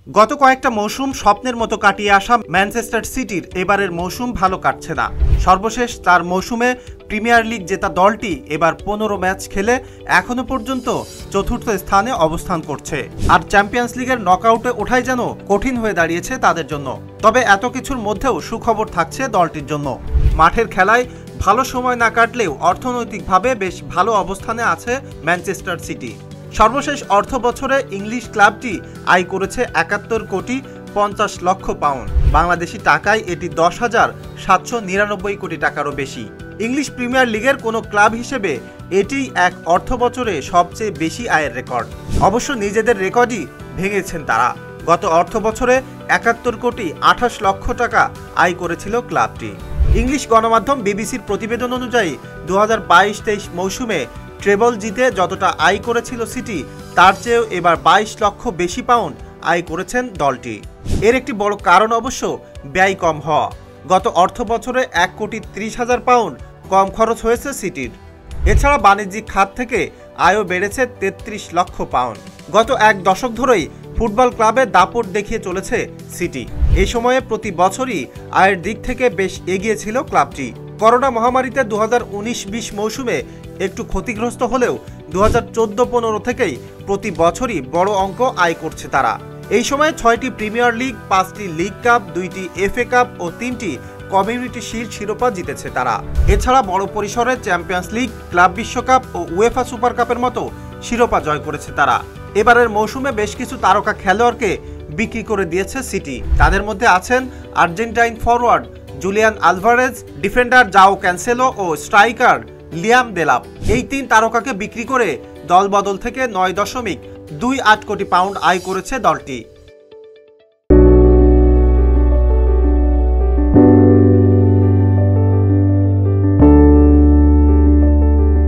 গত কয়েকটা মৌসুম স্বপ্নের মতো কাটিয়ে আসা ম্যানচেস্টার সিটির এবারের মৌসুম ভালো কাটছে না। সর্বশেষ 4 মৌসুমে প্রিমিয়ার লিগ জেতা দলটি এবার 15 ম্যাচ খেলে এখনো পর্যন্ত চতুর্থ স্থানে অবস্থান করছে। আর চ্যাম্পিয়ন্স লিগের নকআউটে ওঠাই যেন কঠিন হয়ে দাঁড়িয়েছে তাদের জন্য। তবে এত কিছুর মধ্যেও সুখবর থাকছে দলটির জন্য। মাঠের খেলায় ভালো সময় না কাটলেও অর্থনৈতিকভাবে বেশ ভালো অবস্থানে আছে ম্যানচেস্টার সিটি। সর্বশেষ অর্থ বছরে ইংলিশ ক্লাবটি আয় করেছে 71 কোটি 50 লক্ষ পাউন্ড। বাংলাদেশি টাকায় এটি 10,799 কোটি টাকারও বেশি। ইংলিশ প্রিমিয়ার লিগের কোনো ক্লাব হিসেবে এটি এক অর্থ বছরে সবচেয়ে বেশি আয়ের রেকর্ড। অবশ্য নিজেদের রেকর্ডই ভেঙেছেন তারা। গত অর্থ বছরে 71 কোটি 28 লক্ষ টাকা আয় করেছিল ক্লাবটি। ইংলিশ গণমাধ্যম বিবিসির প্রতিবেদন অনুযায়ী 2022-23 মৌসুমে ট্রেবল জিতে যতটা আয় করেছিল সিটি, তার চেয়েও এবার 22 লক্ষ বেশি পাউন্ড আয় করেছেন দলটি। এর একটি বড় কারণ অবশ্য ব্যয় কম হওয়া। গত অর্থ বছরে 1,30,000 পাউন্ড কম খরচ হয়েছে সিটির। এছাড়া বাণিজ্যিক খাত থেকে আয়ও বেড়েছে 33 লক্ষ পাউন্ড। গত এক দশক ধরেই ফুটবল ক্লাবে দাপট দেখিয়ে চলেছে সিটি। এই সময়ে প্রতি বছরই আয়ের দিক থেকে বেশ এগিয়ে ছিল ক্লাবটি। করোনা মহামারীতে 2019-20 মৌসুমে একটু ক্ষতিগ্রস্ত হলেও 2014-15 থেকেই প্রতি বছরই বড় অঙ্ক আয় করছে তারা। এই সময়ে 6টি প্রিমিয়ার লিগ, 5টি লিগ কাপ, 2টি এফএ কাপ ও 3টি কমিউনিটি শিল্ড শিরোপা জিতেছে তারা। এছাড়া বড় পরিসরে চ্যাম্পিয়ন্স লিগ, ক্লাব বিশ্বকাপ ও উয়েফা সুপার কাপের মতো শিরোপা জয় করেছে তারা। এবারের মৌসুমে বেশ কিছু তারকা খেলোয়াড়কে বিক্রি করে দিয়েছে সিটি। তাদের মধ্যে আছেন Argentine forward Julian Alvarez, defender Joao Cancelo ও স্ট্রাইকার লিয়াম দেলাপ। এই 3 তারকাকে বিক্রি করে দলবদল থেকে 9.28 কোটি পাউন্ড আয় করেছে দলটি।